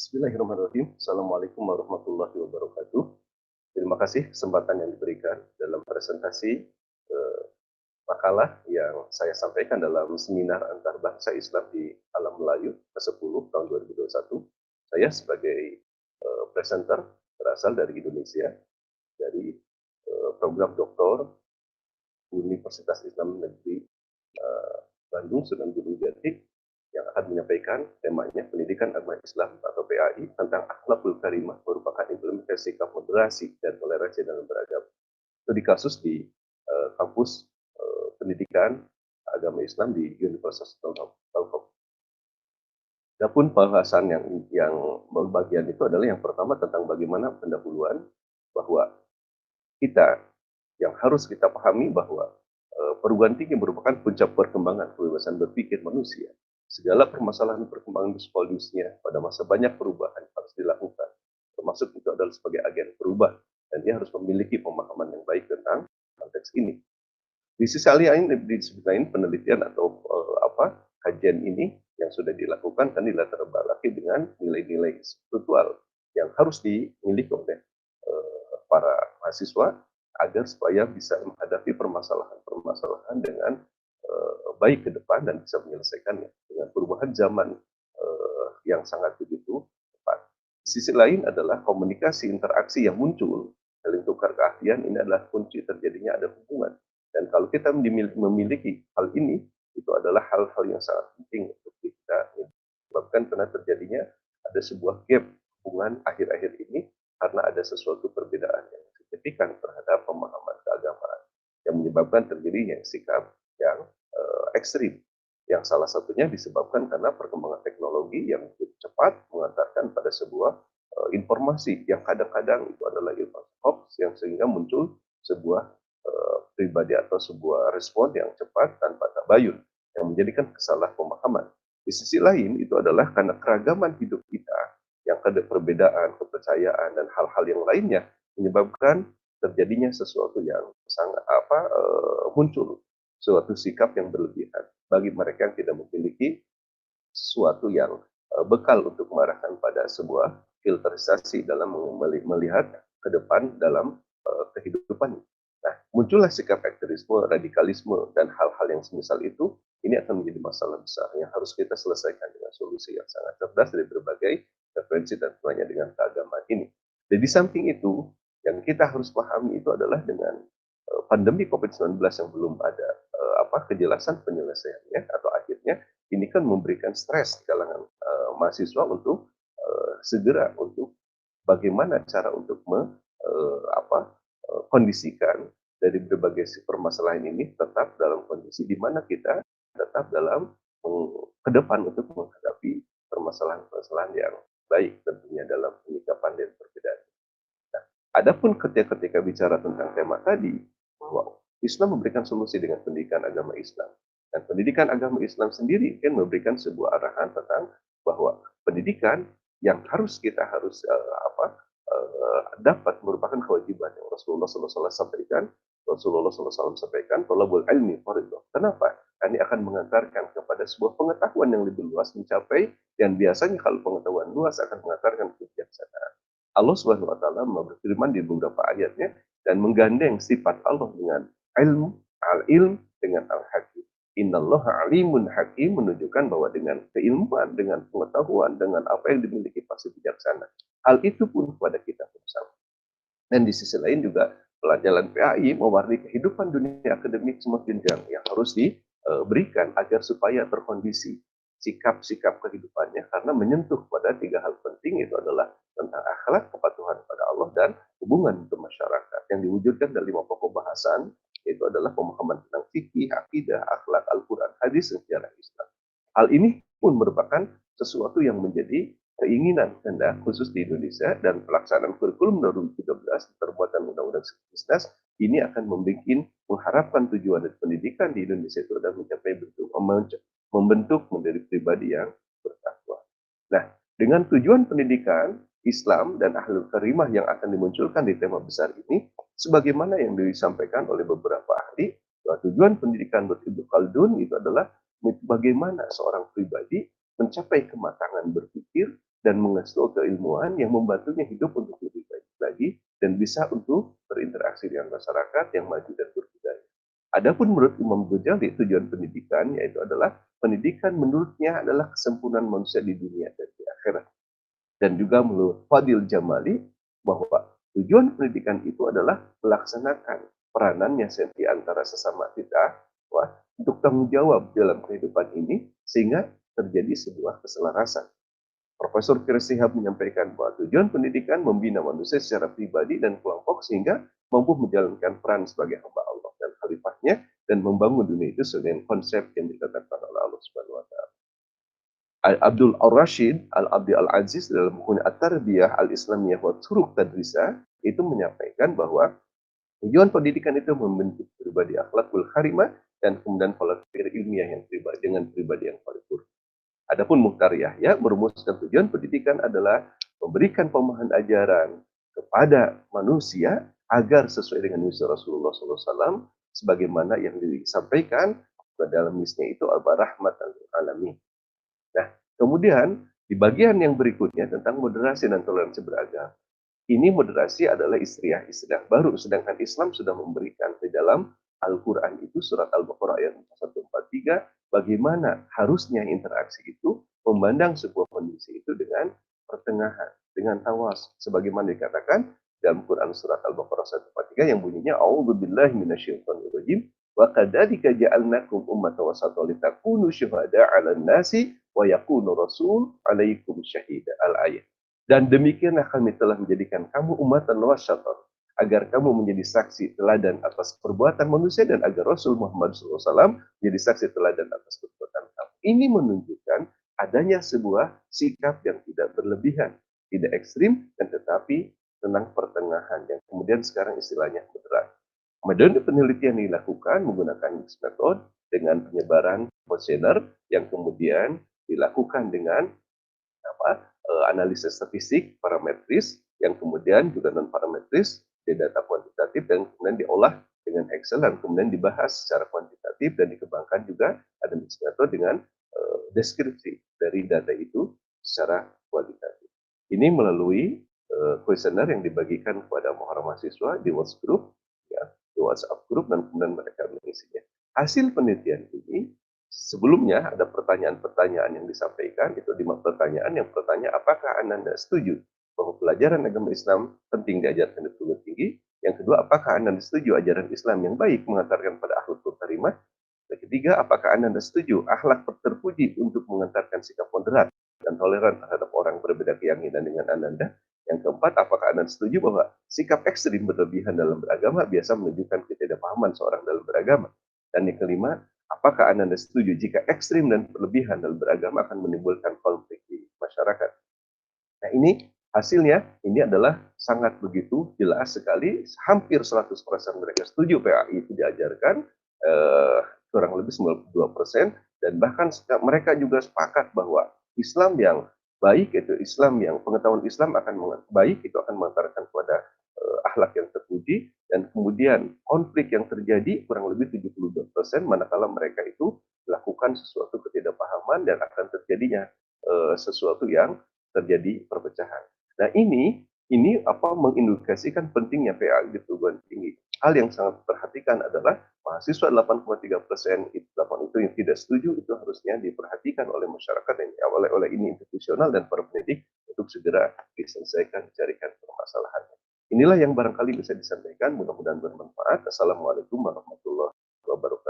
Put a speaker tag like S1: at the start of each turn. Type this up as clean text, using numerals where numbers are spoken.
S1: Bismillahirrahmanirrahim. Assalamualaikum warahmatullahi wabarakatuh. Terima kasih kesempatan yang diberikan dalam presentasi makalah yang saya sampaikan dalam seminar antar bangsa Islam di Alam Melayu ke-10 tahun 2021. Saya sebagai presenter berasal dari Indonesia, dari program doktor Universitas Islam Negeri Bandung Sunan Gunung Jati, yang akan menyampaikan temanya pendidikan agama Islam atau PAI tentang akhlakul karimah merupakan implementasi sikap moderasi dan toleransi dalam beragama. Studi kasus di kampus pendidikan agama Islam di Universitas Telkom. Adapun pembahasan yang bagian itu adalah yang pertama tentang bagaimana pendahuluan bahwa kita yang harus kita pahami bahwa perguruan tinggi merupakan puncak perkembangan kebebasan berpikir manusia. Segala permasalahan perkembangan psikologisnya pada masa banyak perubahan harus dilakukan, termasuk itu adalah sebagai agen berubah, dan dia harus memiliki pemahaman yang baik tentang konteks ini. Di sisi lain penelitian atau kajian ini yang sudah dilakukan kan dilatar belakangi dengan nilai-nilai spiritual yang harus dimiliki oleh para mahasiswa agar supaya bisa menghadapi permasalahan-permasalahan dengan baik ke depan dan bisa menyelesaikannya dengan perubahan zaman yang sangat begitu cepat. Di sisi lain adalah komunikasi interaksi yang muncul, saling tukar keahlian, ini adalah kunci terjadinya ada hubungan. Dan kalau kita memiliki hal ini, itu adalah hal-hal yang sangat penting untuk kita menyebabkan karena terjadinya ada sebuah gap hubungan akhir-akhir ini karena ada sesuatu perbedaan yang signifikan terhadap pemahaman keagamaan yang menyebabkan terjadinya sikap yang ekstrim, yang salah satunya disebabkan karena perkembangan teknologi yang begitu cepat mengantarkan pada sebuah informasi yang kadang-kadang itu adalah informasi hoax yang sehingga muncul sebuah pribadi atau sebuah respon yang cepat tanpa tabayun yang menjadikan kesalahpahaman. Di sisi lain itu adalah karena keragaman hidup kita yang ada perbedaan, kepercayaan dan hal-hal yang lainnya menyebabkan terjadinya sesuatu yang sangat muncul suatu sikap yang berlebihan bagi mereka yang tidak memiliki sesuatu yang bekal untuk mengarahkan pada sebuah filterisasi dalam melihat ke depan dalam kehidupan. Nah, muncullah sikap ekstremisme, radikalisme, dan hal-hal yang semisal itu, ini akan menjadi masalah besar yang harus kita selesaikan dengan solusi yang sangat cerdas dari berbagai referensi dan hubungannya dengan keagamaan ini. Dan di samping itu, yang kita harus pahami itu adalah dengan pandemi COVID-19 yang belum ada kejelasan penyelesaiannya atau akhirnya, ini kan memberikan stres di kalangan mahasiswa untuk segera untuk bagaimana cara untuk kondisikan dari berbagai permasalahan ini tetap dalam kondisi di mana kita tetap dalam ke depan untuk menghadapi permasalahan-permasalahan yang baik tentunya dalam penyikapan dan perbedaan. Nah, adapun ketika bicara tentang tema tadi, bahwa Islam memberikan solusi dengan pendidikan agama Islam. Dan pendidikan agama Islam sendiri kan memberikan sebuah arahan tentang bahwa pendidikan yang kita harus dapat merupakan kewajiban yang Rasulullah SAW sampaikan. Rasulullah SAW sampaikan, "Thalabul ilmi fardhu." Kenapa? Ini akan mengantarkan kepada sebuah pengetahuan yang lebih luas mencapai, dan biasanya kalau pengetahuan luas akan mengantarkan kebijaksanaan. Allah Subhanahu wa taala berfirman di beberapa ayatnya dan menggandeng sifat Allah dengan ilmu, al-ilm dengan al-hakim. Innallaha alimun hakim menunjukkan bahwa dengan keilmuan, dengan pengetahuan, dengan apa yang dimiliki pasti bijaksana. Hal itu pun kepada kita bersama. Dan di sisi lain juga pelajaran PAI mewarnai kehidupan dunia akademik semua jenjang yang harus diberikan agar supaya terkondisi sikap-sikap kehidupannya karena menyentuh pada tiga hal penting, itu adalah tentang akhlak, kepatuhan pada Allah, dan hubungan ke masyarakat yang diwujudkan dari 5 pokok bahasan, yaitu adalah pemahaman tentang fikih, akidah, akhlak, Al-Quran, hadis, dan sejarah Islam. Hal ini pun merupakan sesuatu yang menjadi keinginan kehendak khusus di Indonesia, dan pelaksanaan kurikulum 2013 terbuatan Undang-Undang Bisnis ini akan mengharapkan tujuan dari pendidikan di Indonesia itu adalah mencapai membentuk menjadi pribadi yang bertakwa. Nah, dengan tujuan pendidikan Islam dan ahlul karimah yang akan dimunculkan di tema besar ini, sebagaimana yang disampaikan oleh beberapa ahli, bahwa tujuan pendidikan menurut Ibnu Khaldun itu adalah bagaimana seorang pribadi mencapai kematangan berpikir dan mengasuh keilmuan yang membantunya hidup untuk lebih baik lagi dan bisa untuk berinteraksi dengan masyarakat yang maju dan berbudaya. Adapun menurut Imam Ghazali, tujuan pendidikan yaitu adalah pendidikan menurutnya adalah kesempurnaan manusia di dunia dan di akhirat. Dan juga menurut Fadil Jamali bahwa tujuan pendidikan itu adalah melaksanakan peranannya di antara sesama kita untuk tanggung jawab dalam kehidupan ini sehingga terjadi sebuah keselarasan. Profesor Firsihab menyampaikan bahwa tujuan pendidikan membina manusia secara pribadi dan kelompok sehingga mampu menjalankan peran sebagai hamba Allah dan khalifahnya dan membangun dunia itu sesuai dengan konsep yang ditetapkan oleh Allah Subhanahu wa taala. Abdul Ar-Rashid Al-Abdi Al-Aziz dalam bukunya At-Tarbiyah Al-Islamiyah wa Turuq Tadrisah itu menyampaikan bahwa tujuan pendidikan itu membentuk pribadi akhlakul karimah dan kemudian pola pikir ilmiah yang pribadi dengan pribadi yang paripurna. Adapun Mukhtar Yahya merumuskan tujuan pendidikan adalah memberikan pemahaman ajaran kepada manusia agar sesuai dengan misi Rasulullah SAW sebagaimana yang disampaikan dalam misinya itu rahmatan lil alamin. Nah, kemudian di bagian yang berikutnya tentang moderasi dan toleransi beragama. Ini moderasi adalah istilah baru, sedangkan Islam sudah memberikan di dalam Al-Quran itu surat Al-Baqarah ayat 143 bagaimana harusnya interaksi itu memandang sebuah kondisi itu dengan pertengahan, dengan tawas, sebagaimana dikatakan dalam Quran surat Al-Baqarah 143 yang bunyinya A'udzubillahi minasyaitonirrajim wa kadzalika ja'alnakum ummatan wasatan litakunu syuhada'a 'alan nasi wa yakunu rasul 'alaikum syahida al-ayat. Dan demikianlah kami telah menjadikan kamu umatan wasatan agar kamu menjadi saksi teladan atas perbuatan manusia dan agar Rasul Muhammad SAW menjadi saksi teladan atas perbuatan kamu. Ini menunjukkan adanya sebuah sikap yang tidak berlebihan, tidak ekstrim, dan tetapi tenang pertengahan yang kemudian sekarang istilahnya moderat. Kemudian penelitian dilakukan menggunakan mixed method dengan penyebaran questionnaire yang kemudian dilakukan dengan analisis statistik parametris yang kemudian juga non parametris di data kuantitatif dan kemudian diolah dengan Excel dan kemudian dibahas secara kuantitatif dan dikembangkan juga ada mixed method dengan deskripsi dari data itu secara kualitatif. Ini melalui kuesioner yang dibagikan kepada mahasiswa di WhatsApp group, ya, di WhatsApp group dan kemudian mereka mengisinya. Hasil penelitian ini sebelumnya ada pertanyaan-pertanyaan yang disampaikan, itu 5 pertanyaan. Yang pertanyaan, apakah Anda setuju bahwa pelajaran agama Islam penting diajarkan di perguruan tinggi? Yang kedua, apakah Anda setuju ajaran Islam yang baik mengantarkan pada akhlakul karimah? Yang ketiga, apakah Anda setuju akhlak terpuji untuk mengantarkan sikap moderat dan toleran terhadap orang berbeda keyakinan dengan Anda? Yang keempat, apakah Anda setuju bahwa sikap ekstrim berlebihan dalam beragama biasa menunjukkan ketidakpahaman seorang dalam beragama? Dan yang kelima, apakah Anda setuju jika ekstrim dan berlebihan dalam beragama akan menimbulkan konflik di masyarakat? Nah, ini hasilnya ini adalah sangat begitu jelas sekali, hampir 100% mereka setuju PAI itu diajarkan, kurang lebih 92%, dan bahkan mereka juga sepakat bahwa Islam yang baik itu Islam yang pengetahuan Islam akan baik itu akan mengantarkan kepada akhlak yang terpuji, dan kemudian konflik yang terjadi kurang lebih 72% manakala mereka itu melakukan sesuatu ketidakpahaman dan akan terjadinya sesuatu yang terjadi perpecahan. Nah, ini mengindikasikan pentingnya PA di perguruan tinggi. Hal yang sangat diperhatikan adalah mahasiswa 8,3% itu yang tidak setuju itu harusnya diperhatikan oleh masyarakat dan oleh ini institusional dan para pendidik untuk segera diselesaikan, dicarikan permasalahannya. Inilah yang barangkali bisa disampaikan, mudah-mudahan bermanfaat. Assalamualaikum warahmatullahi wabarakatuh.